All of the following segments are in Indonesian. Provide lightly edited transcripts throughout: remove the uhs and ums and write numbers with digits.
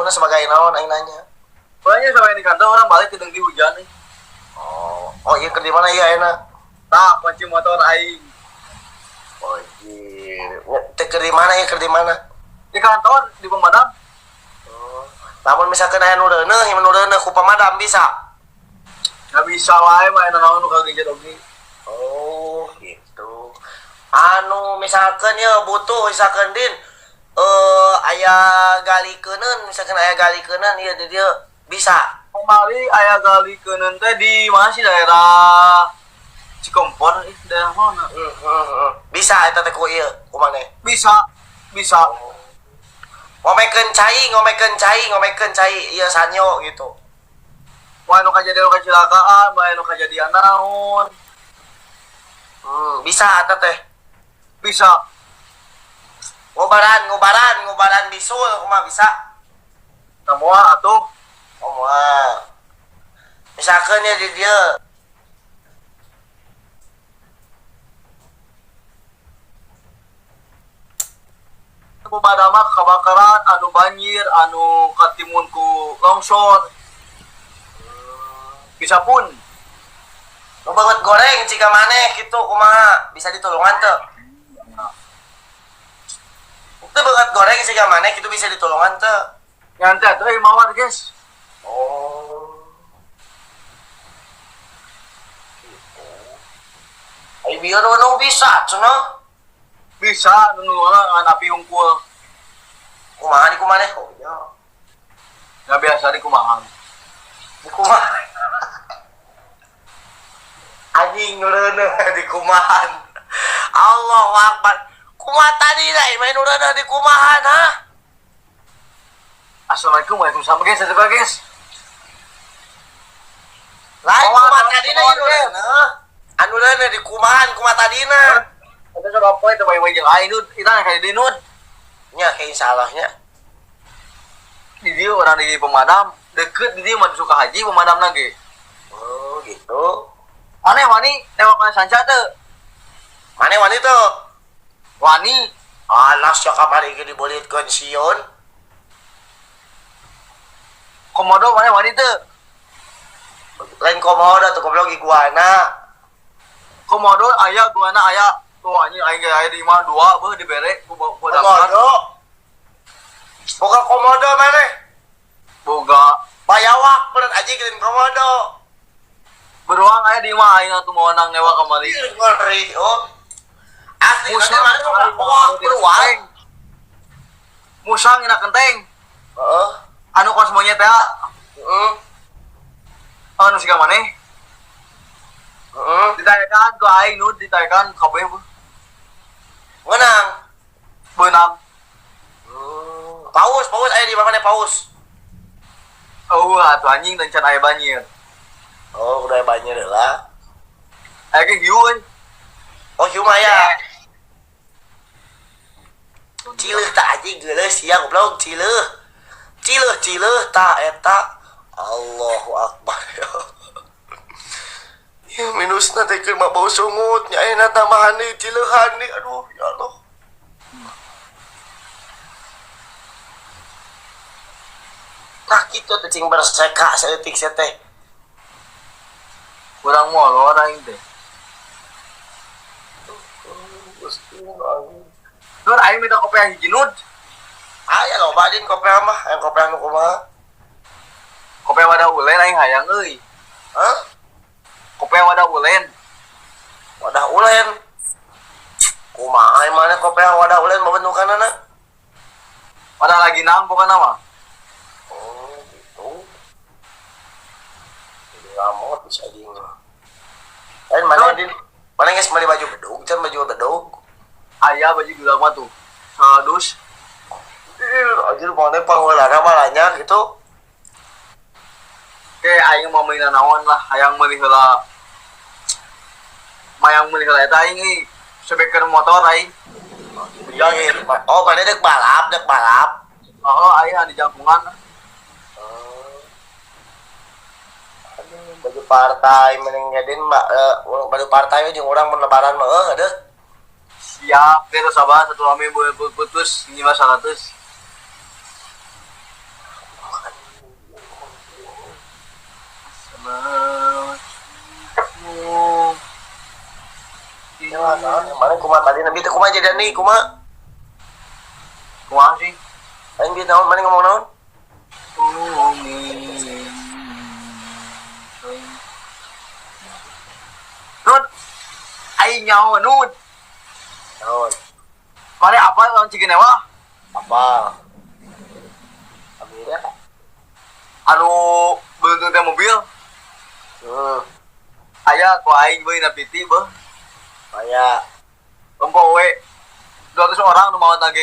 Anuna sebagai naon aing nanya. Pokoknya sampai di kantor orang balik kedeng di hujan nih. Oh iya keur di mana ieu ayeuna? Tah kunci motor aing. Oh iya. Teh keur di mana ya keur di mana? Di kantor di pemadam. Namun misalkan aya nu reuneuh, nu reuneuh ku pemadam bisa. Nggak bisa wae mah naon nu kagejet oge. Oh, gitu. Anu misalkan ya butuh misalkan din aya galikeun, misalkan aya galikeun ieu di dieu bisa. Kembali aya galikeun teh di mana sih daerah Cikompor daerah mana? Bisa eta teh ku ieu ku maneh. Bisa. Ngomekeun cai ieu sanyo gitu. Wah nu kajadian kecelakaan, bae nu kajadian naon. Bisa eta teh. Bisa. Ngobaran bisul kumaha bisa. Semua atuh. Moal. Misalkan ya di dieu pemadam kebakaran anu banjir anu katimun ku longsor. Bisa pun. nu banget goreng cika maneh kitu kumaha bisa ditulungan teu? Teu banget goreng cika maneh kitu bisa ditulungan teu? Nyantai atuh mawar guys. Oh. Gitu. Ai bieu nu bisa cenah. Bisa nungguan ngan api hungkul. Kumaha di kumaneh? Oh iya. Nggak biasa di kumahan. Di kumaha? Anjing nureuneuh di kumahan. Allahu Akbar. Kumaha tadi lain main nureuneuh di kumahan ha? Assalamualaikum, waalaikumsalam guys, atuh guys. Lain kumaha tadina ieu nureuneuh. Anu reuneuh di kumahan kumaha tadina. Itu sudah poin itu bayi-bayi jeung aing nud, kita kayak di nud. Nya kayak insyallahnya. Di dia orang di pemadam, deket di dia mah suka haji pemadam lagi. Oh gitu. Aneh wani newak sanca teu. Mane wani tuh? Wani Alah sia kamari ge dibeulitkeun sieun. komodo mana wani teu. Lain komodo tuh goblok iguana. Komodo aya guana aya. Tuh anjing aing ge aya di imah 2 beuh dibere ku damkar. Komodo. Boga komodo maneh. Boga Bayawak bener aja geuning komodo. beruang aya di imah aing atuh meunang nyewa kamari. Ngeri oh. Asli Musang mana beruang. Musang ina kenteng. Heeh. Anu kos monyet teh. Heeh. Anu siga maneh. Heeh. Ditayakan ke aing nud ditayakan kabeh Menang. beunang. Paus aya di mana paus? Atuh anjing dan can aya banjir. Oh, udah banjir lah. Aya ge hiu euy. Oh, hiu maya. Cileuh tak aja geuleuh sia goblok cileuh. Cileuh tak eta. Allahu Akbar. Ya minusna teh keur mah bau sungut nya ayeuna tambahan deui cileuhan deui. Aduh, ya Allah. Nah kitu teh cing berseka saeutik sia teh. Kurang molor aing teh. Nur aing minta kopi yang hiji nud. Aya loba din kopi mah, aya kopi anu kumaha? Kopi wadah ulen aing hayang euy. Hah? Kopi wadah ulen. Wadah ulen. Kumaha mana kopi wadah ulen pembentukanana? Wadah lagi nang pokona mah. Oh, gitu. Jadi ngamot bisa ding. Lain mana din? Mana geus meuli baju bedug, can baju bedug. Aya baju gula mah tuh. Sadus. Anjir mana pangeulana malahnya gitu. Kayak aing mau mainan naon lah, hayang meuli heula. Mayang meuli heula eta aing euy. Sebeker motor aing. Oh, mana dek balap. Heeh, aing di jangkungan. Baju partai mending jadiin baju partai jeung urang mun lebaran mah heuh. Siap, terus sabar satu ame putus 500. Nah, kemarin kumaha tadi nabi teh kumaha jadi nih kumaha? Kumaha sih? Aing bieu naon mana ngomong naon? Nut, aing nyawa nut. Naon? Mari apa lawan Cigenewa? Apa? Amira. Anu beuntung teh mobil. Aya ku aing beuy na piti beuh. Aya. Empo we 200 orang nu maot lagi.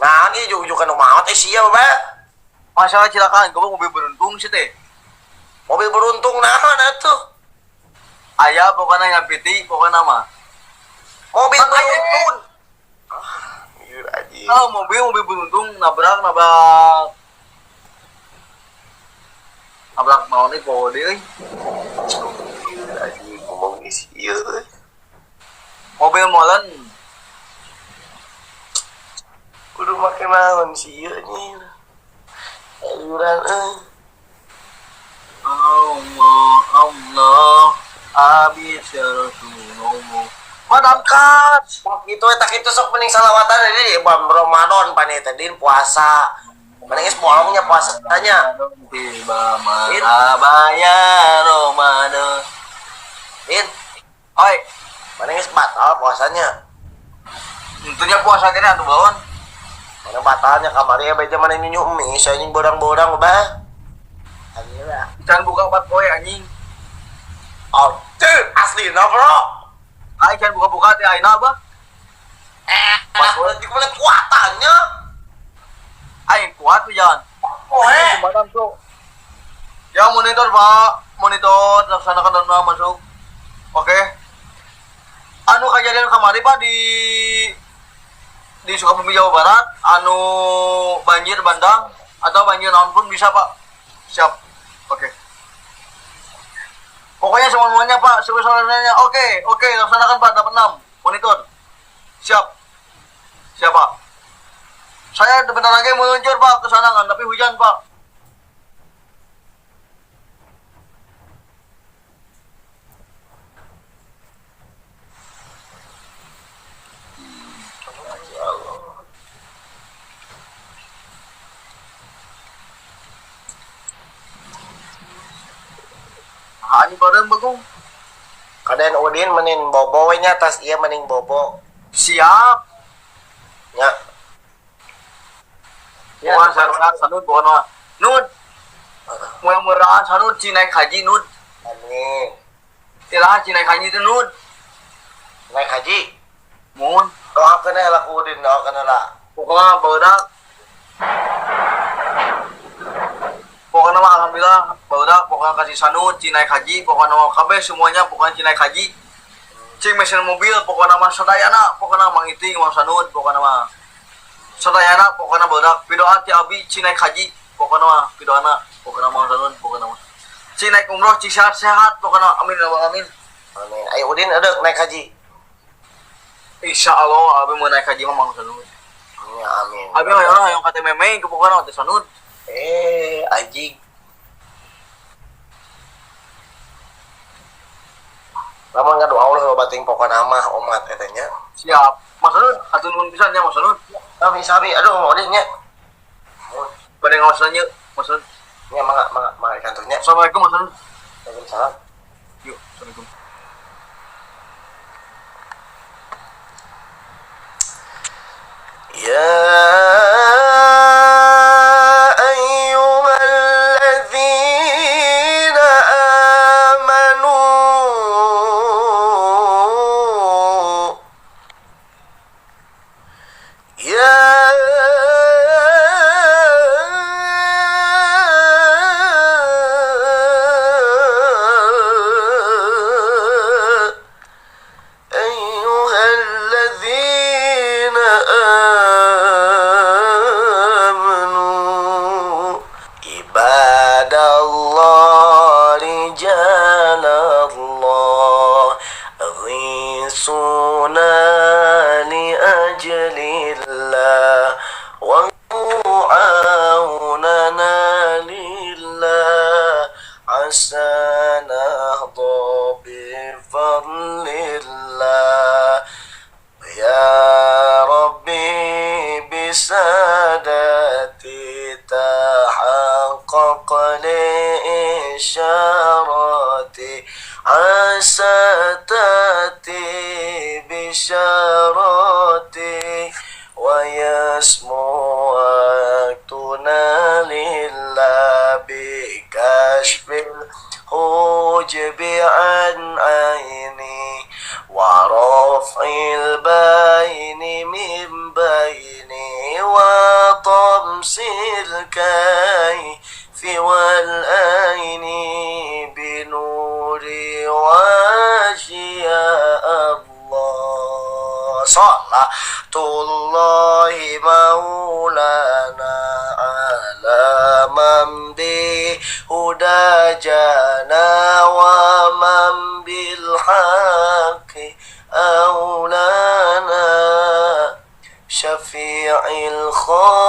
Nah, ini ujug-ujug anu maot sia Bae. Masalah cilakaan goblok mobil beruntung sih teh. Mobil beruntung naon atuh? Aya pokona ngapiti pokona mah. Mobil Kan aya. beruntung. Iya aja. Oh, mobil beruntung nabrak naon nih poho deui. Aji ngomong isi ieu. Mobil molen. Kudu make naon si ieu nya. Ayuran Allah abis ya Rasulullah. Madam kat. Gitu eta kitu sok mending salawatan di Ramadan pane teh puasa. Mending geus bolongnya puasa tanya. Tiba marhabaya Ramadan. Din, Oi, mending geus batal puasanya. tentunya puasa kene atuh bawon. Mana batalnya kamari ya beja mana nyunyu mie, saya anjing bodang-bodang Bah. Anjira. Can buka 4 poe anjing. Oh, aslina bro. Ai can buka-buka teh ayeuna bah. Pas nanti kumaha kuatannya. Ai kuat tuh jalan. Poe. Jembatan tuh. Ya monitor Pak, monitor laksanakan dana masuk. Oke. Anu kejadian kemarin Pak di Sukabumi Jawa Barat, anu banjir bandang atau banjir naon pun bisa Pak. Siap. Oke. Pokoknya semuanya Pak, sebesar-besarnya. Oke, laksanakan Pak, dapat 6. Monitor. Siap. Siap Pak. Saya bentar lagi meluncur Pak ke sana kan, tapi hujan Pak. Ani bareng bagong. Kaden Udin menin bobo we nya tas ieu mending bobo. Siap. Nya. Bukan sarungan sanud bukan mah. Nud. Mudah-mudahan sanud cinaik haji nud. Amin. Tilah cinaik haji itu nud. Naik haji. Mun. Doakeun heula ku Udin, doakeun heula. Pokoknya barudak. Pokoknya mah alhamdulillah barudak pokoknya kasih sanud cinaik haji pokoknya mah kabeh semuanya pokoknya cinaik haji. Cing mesin mobil pokoknya mah sadayana pokoknya mang iting mang sanud pokoknya mah sadayana pokoknya barudak pidoa ti abi cinaik haji pokoknya mah pidoana pokoknya mang sanud pokoknya mah cinaik umroh cing sehat pokoknya amin ya Allah amin. Amin. Ayo Udin ada naik haji. Insya Allah abi mau naik haji mah mang sanud. Ya amin. Abi mah yang kata memeng ke pokoknya teh sanud. Anjing. Lama nggak doa Allah bating pokok nama umat etanya. Siap. Mas Sanud, atuh nuhun pisan nya Mas Sanud. Sabi, aduh mau Udinnya. Pada ngawasannya Mas Sanud. Ya mangga kantornya. Assalamualaikum Mas Sanud. Waalaikumsalam. Yuk, assalamualaikum. Ya ayyuhalladzina amanu ya ayyuhalladzina amanu ibadallah rijalallah ghisuna li ajlillah سادتي تحقق لإشارتي عسى تأتي بشارتي ويسمو وقتنا لله بكشف الحجب عن عيني ورفع البين من بيني وطمس الكيف والأين بنور وجهي يا الله صلاة الله مولانا على من بهدى جانا ومن بالحق أولانا شفيع الخالق